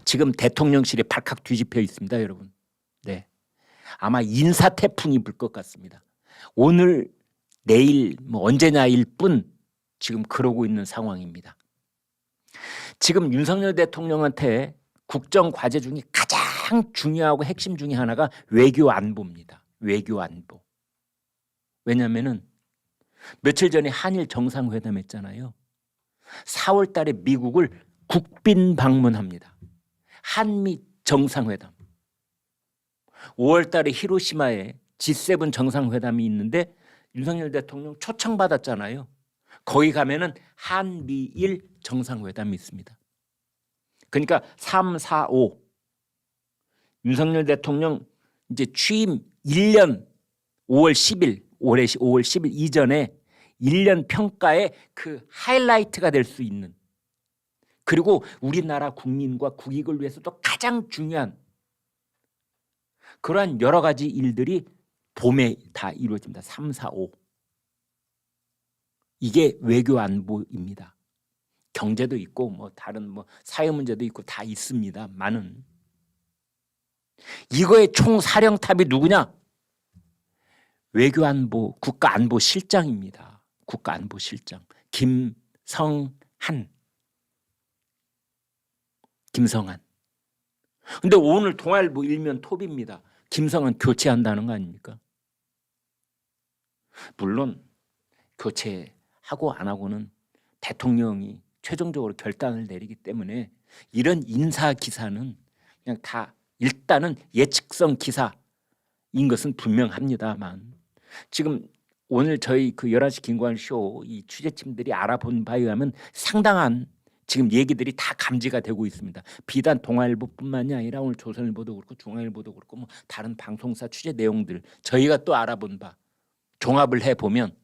지금 대통령실에 발칵 뒤집혀 있습니다, 여러분. 네, 아마 인사 태풍이 불 것 같습니다. 오늘, 내일, 뭐 언제냐일 뿐 지금 그러고 있는 상황입니다. 지금 윤석열 대통령한테 국정 과제 중에 가장 중요하고 핵심 중에 하나가 외교 안보입니다. 외교 안보. 왜냐하면은 며칠 전에 한일 정상회담 했잖아요. 4월 달에 미국을 국빈 방문합니다. 한미 정상회담. 5월 달에 히로시마에 G7 정상회담이 있는데 윤석열 대통령 초청받았잖아요. 거기 가면은 한미일 정상회담이 있습니다. 그러니까 3, 4, 5 윤석열 대통령 이제 취임 1년 5월 10일 올해 5월 10일 이전에 1년 평가의 그 하이라이트가 될 수 있는, 그리고 우리나라 국민과 국익을 위해서도 가장 중요한 그러한 여러 가지 일들이 봄에 다 이루어집니다. 3, 4, 5. 이게 외교 안보입니다. 경제도 있고 뭐 다른 뭐 사회 문제도 있고 다 있습니다. 많은. 이거의 총사령탑이 누구냐? 외교안보 국가안보실장입니다. 국가안보실장 김성한. 근데 오늘 동아일보 일면 톱입니다. 김성한 교체한다는 거 아닙니까? 물론 교체하고 안 하고는 대통령이 최종적으로 결단을 내리기 때문에 이런 인사 기사는 그냥 다 일단은 예측성 기사인 것은 분명합니다만, 지금 오늘 저희 그 11시 김관쇼 이 취재팀들이 알아본 바에 의하면 상당한 지금 얘기들이 다 감지가 되고 있습니다. 비단 동아일보뿐만이 아니라 오늘 조선일보도 그렇고 중앙일보도 그렇고 뭐 다른 방송사 취재 내용들 저희가 또 알아본 바 종합을 해보면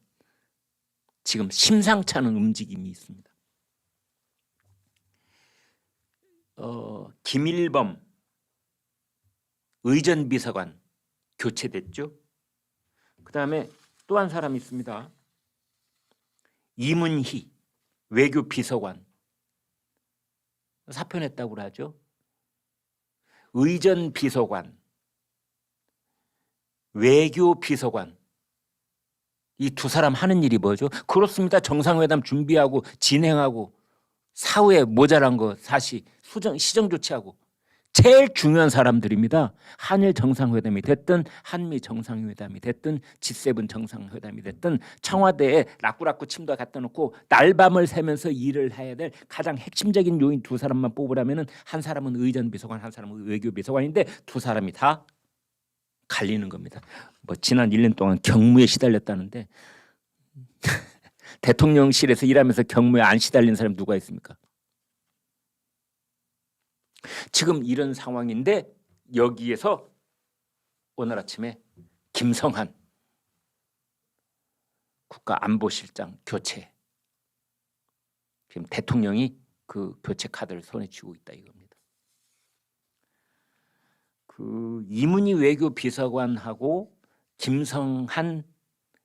지금 심상치 않은 움직임이 있습니다. 김일범 의전비서관 교체됐죠. 그다음에 또 한 사람이 있습니다. 이문희 외교비서관 사표냈다고 하죠. 의전비서관, 외교비서관, 이 두 사람 하는 일이 뭐죠? 그렇습니다. 정상회담 준비하고 진행하고 사후에 모자란 거 사실 시정 조치하고 제일 중요한 사람들입니다. 한일 정상회담이 됐든 한미 정상회담이 됐든 G7 정상회담이 됐든 청와대에 라꾸라꾸 침도 갖다 놓고 날밤을 새면서 일을 해야 될 가장 핵심적인 요인 두 사람만 뽑으라면은 한 사람은 의전비서관, 한 사람은 외교비서관인데 두 사람이 다 갈리는 겁니다. 뭐 지난 1년 동안 경무에 시달렸다는데 대통령실에서 일하면서 경무에 안 시달린 사람 누가 있습니까? 지금 이런 상황인데 여기에서 오늘 아침에 김성한 국가안보실장 교체, 지금 대통령이 그 교체 카드를 손에 쥐고 있다 이겁니다. 그 이문희 외교비서관하고 김성한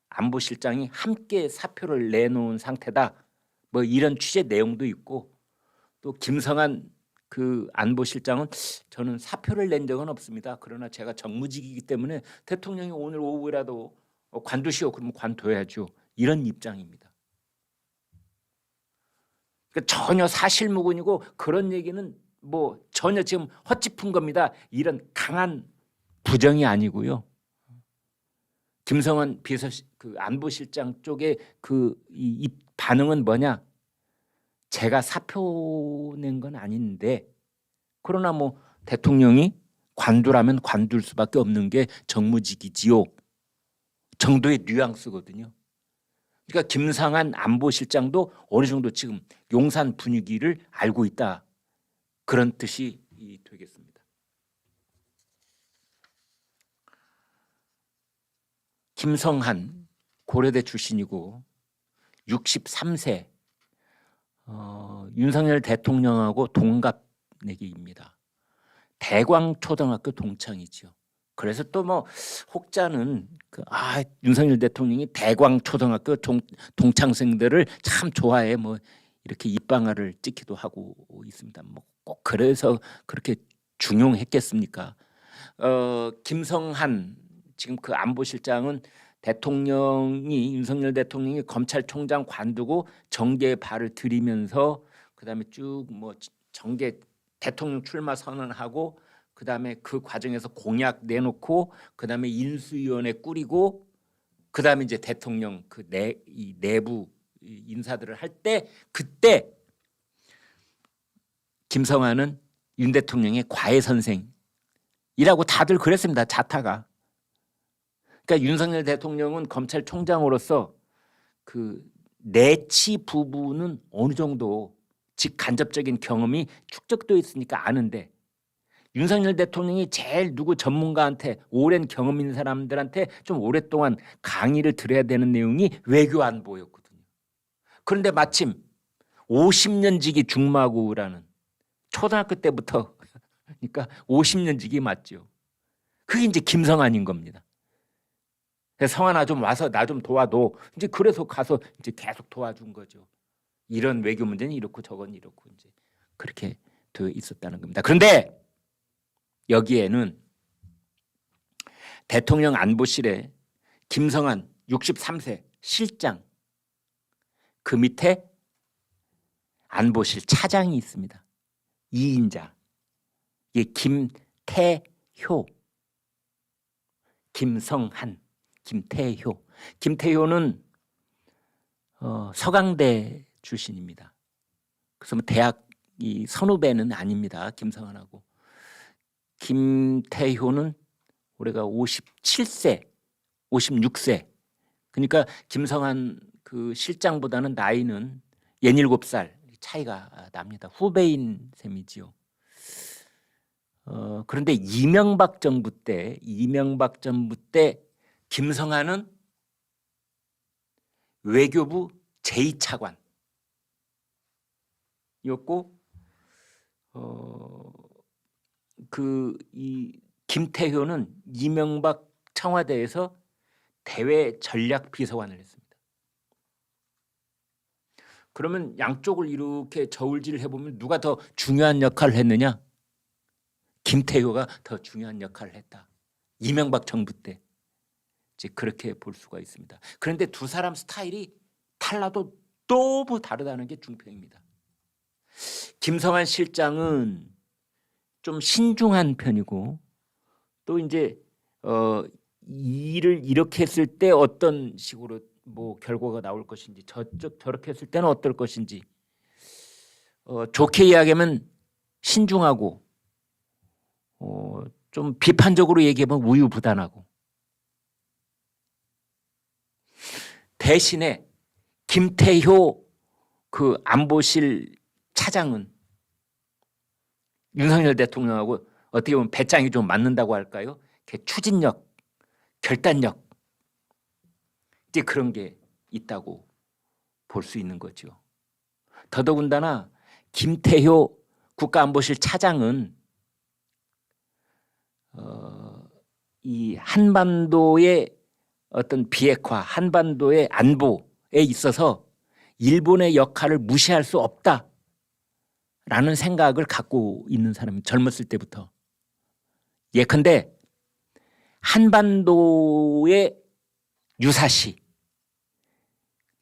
안보실장이 함께 사표를 내놓은 상태다. 뭐 이런 취재 내용도 있고, 또 김성한 그 안보실장은 저는 사표를 낸 적은 없습니다. 그러나 제가 정무직이기 때문에 대통령이 오늘 오후라도 관두시오 그러면 관둬야죠. 이런 입장입니다. 그러니까 전혀 사실무근이고 그런 얘기는 뭐 전혀 지금 헛짚은 겁니다. 이런 강한 부정이 아니고요. 김성한 그 안보실장 쪽의 이 반응은 뭐냐? 제가 사표 낸 건 아닌데, 그러나 뭐 대통령이 관두라면 관둘 수밖에 없는 게 정무직이지요 정도의 뉘앙스거든요. 그러니까 김상한 안보실장도 어느 정도 지금 용산 분위기를 알고 있다, 그런 뜻이 되겠습니다. 김성한 고려대 출신이고 63세 윤석열 대통령하고 동갑내기입니다. 대광초등학교 동창이죠. 그래서 또 뭐 혹자는 윤석열 대통령이 대광초등학교 동창생들을 참 좋아해 뭐 이렇게 입방아를 찍기도 하고 있습니다. 뭐 꼭 그래서 그렇게 중용했겠습니까? 김성한 지금 그 안보실장은 대통령이 윤석열 대통령이 검찰총장 관두고 정계에 발을 들이면서 그다음에 쭉 뭐 정계 대통령 출마 선언하고 그다음에 그 과정에서 공약 내놓고 그다음에 인수위원회 꾸리고 그다음에 이제 대통령 이 내부 인사들을 할 때 그때 김성한은 윤 대통령의 과외 선생이라고 다들 그랬습니다. 자타가. 그러니까 윤석열 대통령은 검찰총장으로서 그 내치 부분은 어느 정도 즉 간접적인 경험이 축적되어 있으니까 아는데 윤석열 대통령이 제일 누구 전문가한테 오랜 경험 있는 사람들한테 좀 오랫동안 강의를 들어야 되는 내용이 외교 안보였거든요. 그런데 마침 50년 지기 중마고라는 초등학교 때부터 그러니까 50년 지기 맞죠. 그게 이제 김성한인 겁니다. 성한아 좀 와서 나 좀 도와줘. 이제 그래서 가서 이제 계속 도와준 거죠. 이런 외교 문제는 이렇고 저건 이렇고 이제 그렇게 되어 있었다는 겁니다. 그런데 여기에는 대통령 안보실에 김성한 63세 실장 그 밑에 안보실 차장이 있습니다. 2인자. 이게 김태효, 김성한, 김태효. 김태효는 서강대 출신입니다. 그래서 뭐 대학 이 선후배는 아닙니다. 김성한하고. 김태효는 올해가 57세, 56세. 그러니까 김성한 그 실장보다는 나이는 67살 차이가 납니다. 후배인 셈이지요. 그런데 이명박 정부 때 김성한은 외교부 제2차관이었고 이 김태효는 이명박 청와대에서 대외 전략 비서관을 했습니다. 그러면 양쪽을 이렇게 저울질을 해보면 누가 더 중요한 역할을 했느냐? 김태효가 더 중요한 역할을 했다. 이명박 정부 때 이제 그렇게 볼 수가 있습니다. 그런데 두 사람 스타일이 달라도 너무 다르다는 게 중평입니다. 김성한 실장은 좀 신중한 편이고 또 이제 일을 이렇게 했을 때 어떤 식으로 뭐 결과가 나올 것인지 저렇게 했을 때는 어떨 것인지 좋게 이야기하면 신중하고 좀 비판적으로 얘기하면 우유부단하고 대신에 김태효 그 안보실 차장은 윤석열 대통령하고 어떻게 보면 배짱이 좀 맞는다고 할까요? 추진력, 결단력 이제 그런 게 있다고 볼 수 있는 거죠. 더더군다나 김태효 국가안보실 차장은 이 한반도의 어떤 비핵화, 한반도의 안보에 있어서 일본의 역할을 무시할 수 없다라는 생각을 갖고 있는 사람이 젊었을 때부터. 예컨대 한반도의 유사시,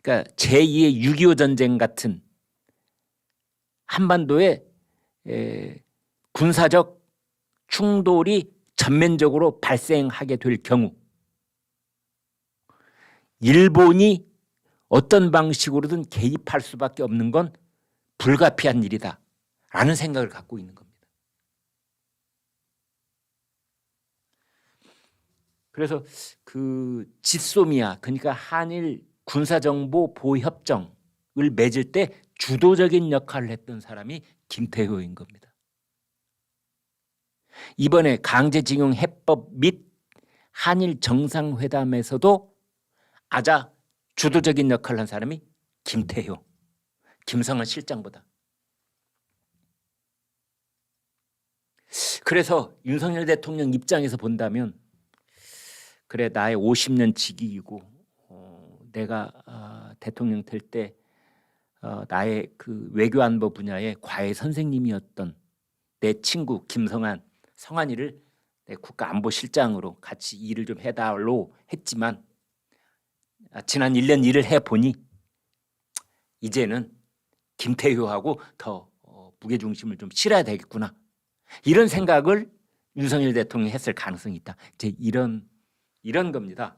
그러니까 제2의 6.25 전쟁 같은 한반도의 군사적 충돌이 전면적으로 발생하게 될 경우 일본이 어떤 방식으로든 개입할 수밖에 없는 건 불가피한 일이다 라는 생각을 갖고 있는 겁니다. 그래서 그 지소미아 그러니까 한일 군사정보 보호협정을 맺을 때 주도적인 역할을 했던 사람이 김태효인 겁니다. 이번에 강제징용 해법 및 한일 정상회담에서도 아자 주도적인 역할을 한 사람이 김태효, 김성한 실장보다. 그래서 윤석열 대통령 입장에서 본다면 그래 나의 50년 직위이고 내가 대통령 될 때 나의 그 외교안보 분야의 과외 선생님이었던 내 친구 김성한, 성한이를 내 국가안보실장으로 같이 일을 좀 해달라고 했지만 지난 1년 일을 해보니 이제는 김태효하고 더 무게중심을 좀 실어야 되겠구나. 이런 생각을 윤석열 대통령이 했을 가능성이 있다. 이제 이런 겁니다.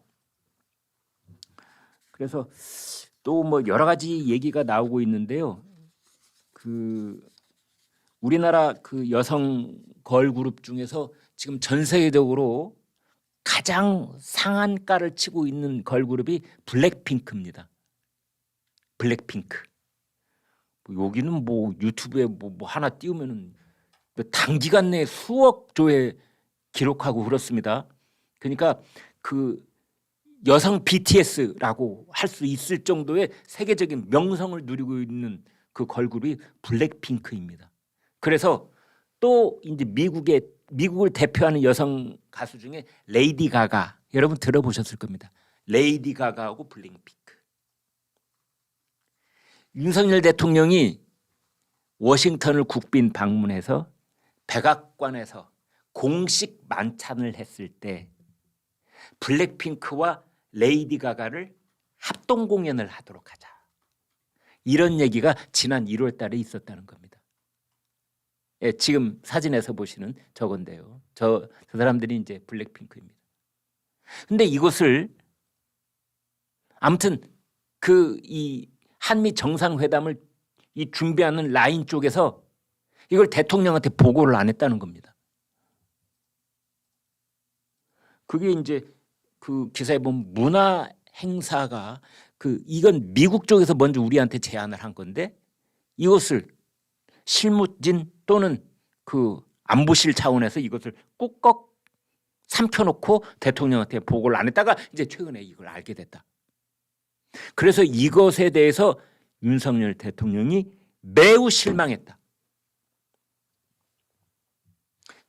그래서 또 뭐 여러 가지 얘기가 나오고 있는데요. 그 우리나라 그 여성 걸그룹 중에서 지금 전 세계적으로 가장 상한가를 치고 있는 걸그룹이 블랙핑크입니다. 블랙핑크. 여기는 뭐 유튜브에 뭐 하나 띄우면은 단기간 내에 수억 조회 기록하고 그렇습니다. 그러니까 그 여성 BTS라고 할 수 있을 정도의 세계적인 명성을 누리고 있는 그 걸그룹이 블랙핑크입니다. 그래서 또 이제 미국을 대표하는 여성 가수 중에 레이디 가가, 여러분 들어보셨을 겁니다. 레이디 가가하고 블랙핑크. 윤석열 대통령이 워싱턴을 국빈 방문해서 백악관에서 공식 만찬을 했을 때 블랙핑크와 레이디 가가를 합동 공연을 하도록 하자. 이런 얘기가 지난 1월 달에 있었다는 겁니다. 예, 지금 사진에서 보시는 저건데요. 저 사람들이 이제 블랙핑크입니다. 근데 이것을 아무튼 이 한미 정상회담을 이 준비하는 라인 쪽에서 이걸 대통령한테 보고를 안 했다는 겁니다. 그게 이제 그 기사에 보면 문화 행사가 이건 미국 쪽에서 먼저 우리한테 제안을 한 건데 이것을 실무진 또는 그 안보실 차원에서 이것을 꾹꺽 삼켜놓고 대통령한테 보고를 안 했다가 이제 최근에 이걸 알게 됐다. 그래서 이것에 대해서 윤석열 대통령이 매우 실망했다.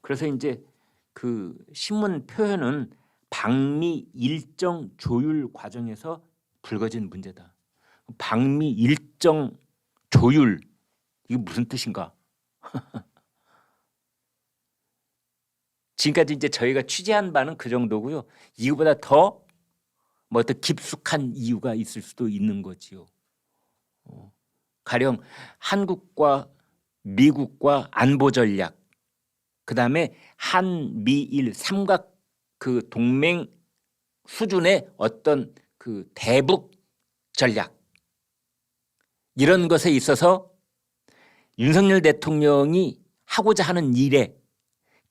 그래서 이제 그 신문 표현은 방미 일정 조율 과정에서 불거진 문제다. 방미 일정 조율, 이게 무슨 뜻인가? 지금까지 이제 저희가 취재한 바는 그 정도고요. 이거보다 더 뭐 더 깊숙한 이유가 있을 수도 있는 거지요. 가령 한국과 미국과 안보 전략, 그다음에 한미일 삼각 그 동맹 수준의 어떤 그 대북 전략, 이런 것에 있어서 윤석열 대통령이 하고자 하는 일에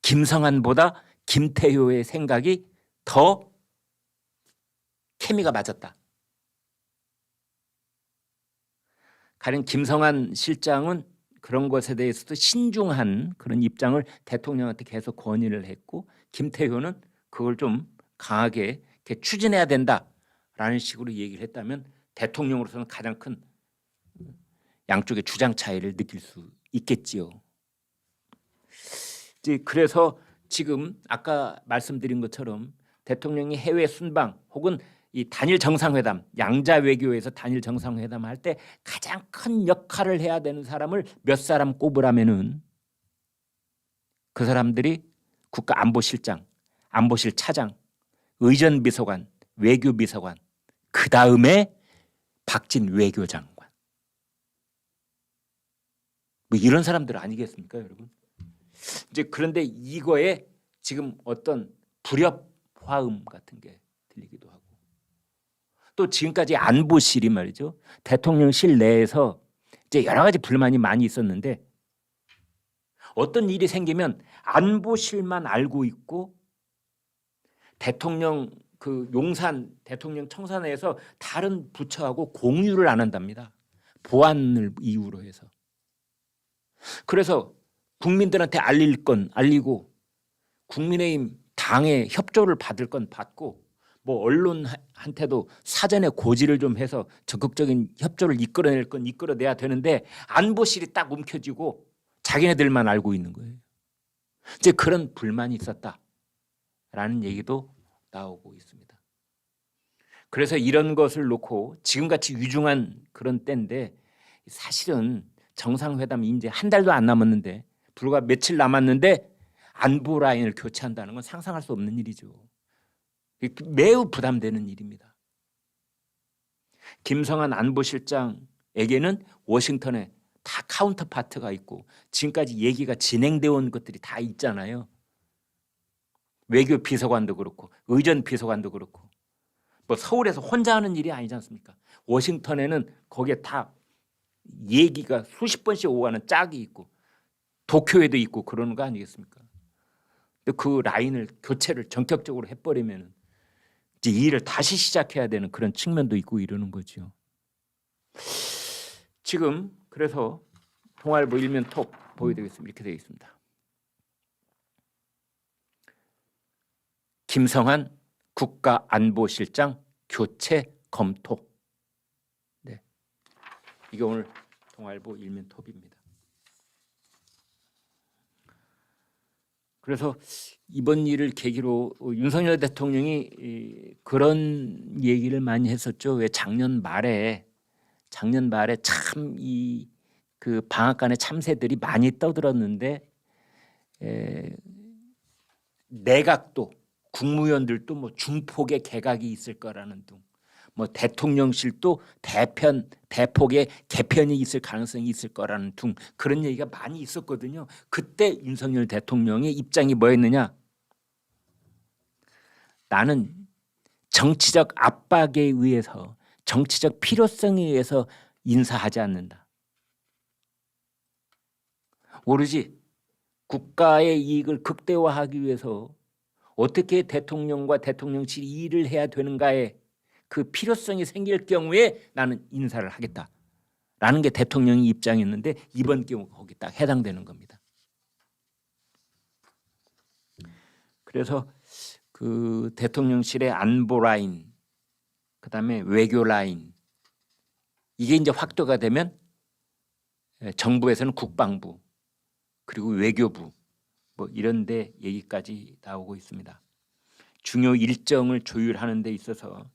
김성한보다 김태효의 생각이 더 케미가 맞았다. 가령 김성한 실장은 그런 것에 대해서도 신중한 그런 입장을 대통령한테 계속 건의를 했고, 김태효는 그걸 좀 강하게 이렇게 추진해야 된다라는 식으로 얘기를 했다면 대통령으로서는 가장 큰 양쪽의 주장 차이를 느낄 수 있겠지요. 이제 그래서 지금 아까 말씀드린 것처럼 대통령이 해외 순방 혹은 이 단일 정상회담, 양자 외교에서 단일 정상회담 할 때 가장 큰 역할을 해야 되는 사람을 몇 사람 꼽으라면은 그 사람들이 국가안보실장, 안보실 차장, 의전비서관, 외교비서관, 그 다음에 박진 외교장관, 뭐 이런 사람들 아니겠습니까, 여러분? 이제 그런데 이거에 지금 어떤 불협화음 같은 게 들리기도 하고, 또 지금까지 안보실이 말이죠, 대통령실 내에서 이제 여러 가지 불만이 많이 있었는데 어떤 일이 생기면 안보실만 알고 있고 대통령 그 용산 대통령 청사내에서 다른 부처하고 공유를 안 한답니다. 보안을 이유로 해서. 그래서 국민들한테 알릴 건 알리고 국민의힘 당의 협조를 받을 건 받고 뭐 언론한테도 사전에 고지를 좀 해서 적극적인 협조를 이끌어낼 건 이끌어내야 되는데 안보실이 딱 움켜쥐고 자기네들만 알고 있는 거예요. 이제 그런 불만이 있었다라는 얘기도 나오고 있습니다. 그래서 이런 것을 놓고 지금같이 위중한 그런 때인데 사실은 정상회담이 이제 한 달도 안 남았는데 불과 며칠 남았는데 안보 라인을 교체한다는 건 상상할 수 없는 일이죠. 매우 부담되는 일입니다. 김성한 안보실장에게는 워싱턴에 다 카운터파트가 있고 지금까지 얘기가 진행되어 온 것들이 다 있잖아요. 외교 비서관도 그렇고 의전 비서관도 그렇고 뭐 서울에서 혼자 하는 일이 아니지 않습니까? 워싱턴에는 거기에 다 얘기가 수십 번씩 오가는 짝이 있고 도쿄에도 있고 그러는 거 아니겠습니까? 근데 그 라인을 교체를 전격적으로 해버리면 이제 이 일을 다시 시작해야 되는 그런 측면도 있고 이러는 거죠. 지금 그래서 동아일보 일면 톱 보여드리겠습니다. 이렇게 되어 있습니다. 김성한 국가안보실장 교체 검토. 네, 이게 오늘 동아일보 일면 톱입니다. 그래서 이번 일을 계기로 윤석열 대통령이 그런 얘기를 많이 했었죠. 왜 작년 말에 참 이 그 방앗간의 참새들이 많이 떠들었는데 내각도 국무위원들도 뭐 중폭의 개각이 있을 거라는 등, 뭐 대통령실도 대폭의 개편이 있을 가능성이 있을 거라는 등 그런 얘기가 많이 있었거든요. 그때 윤석열 대통령의 입장이 뭐였느냐? 나는 정치적 압박에 의해서 정치적 필요성에 의해서 인사하지 않는다. 오로지 국가의 이익을 극대화하기 위해서 어떻게 대통령과 대통령실이 일을 해야 되는가에 그 필요성이 생길 경우에 나는 인사를 하겠다라는 게 대통령의 입장이었는데 이번 경우 거기 딱 해당되는 겁니다. 그래서 그 대통령실의 안보 라인, 그다음에 외교 라인 이게 이제 확대가 되면 정부에서는 국방부 그리고 외교부 뭐 이런 데 얘기까지 나오고 있습니다. 중요 일정을 조율하는 데 있어서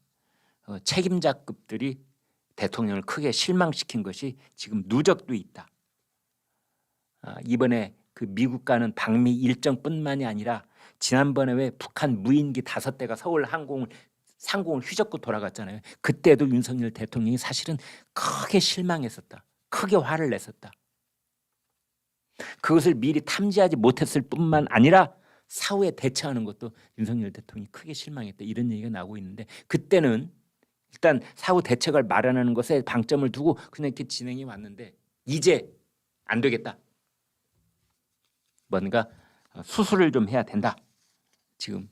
책임자급들이 대통령을 크게 실망시킨 것이 지금 누적도 있다. 이번에 그 미국 가는 방미 일정뿐만이 아니라 지난번에 왜 북한 무인기 5대가 서울 상공을 휘젓고 돌아갔잖아요. 그때도 윤석열 대통령이 사실은 크게 실망했었다. 크게 화를 냈었다. 그것을 미리 탐지하지 못했을 뿐만 아니라 사후에 대처하는 것도 윤석열 대통령이 크게 실망했다. 이런 얘기가 나오고 있는데 그때는 일단 사후 대책을 마련하는 것에 방점을 두고 그냥 이렇게 진행이 왔는데 이제 안 되겠다. 뭔가 수술을 좀 해야 된다. 지금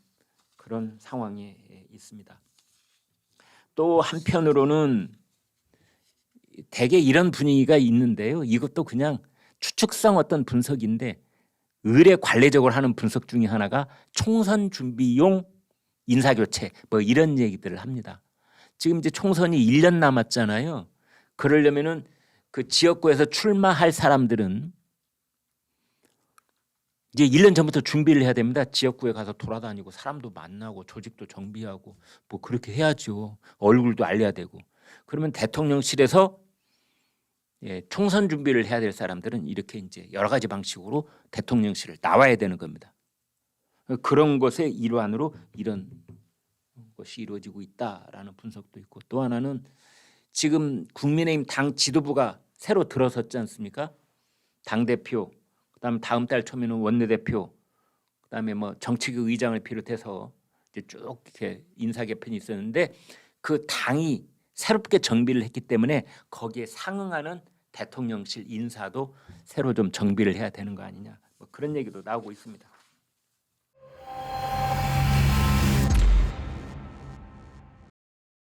그런 상황에 있습니다. 또 한편으로는 대개 이런 분위기가 있는데요. 이것도 그냥 추측성 어떤 분석인데 의례 관례적으로 하는 분석 중에 하나가 총선 준비용 인사교체 뭐 이런 얘기들을 합니다. 지금 이제 총선이 1년 남았잖아요. 그러려면은 그 지역구에서 출마할 사람들은 이제 1년 전부터 준비를 해야 됩니다. 지역구에 가서 돌아다니고 사람도 만나고 조직도 정비하고 뭐 그렇게 해야죠. 얼굴도 알려야 되고. 그러면 대통령실에서 총선 준비를 해야 될 사람들은 이렇게 이제 여러 가지 방식으로 대통령실을 나와야 되는 겁니다. 그런 것의 일환으로 이런 것이 이루어지고 있다라는 분석도 있고 또 하나는 지금 국민의힘 당 지도부가 새로 들어섰지 않습니까? 당대표, 그다음 다음 달 초면은 원내대표, 그다음에 뭐 정치局의장을 비롯해서 이제 쭉 이렇게 인사 개편이 있었는데 그 당이 새롭게 정비를 했기 때문에 거기에 상응하는 대통령실 인사도 새로 좀 정비를 해야 되는 거 아니냐 뭐 그런 얘기도 나오고 있습니다.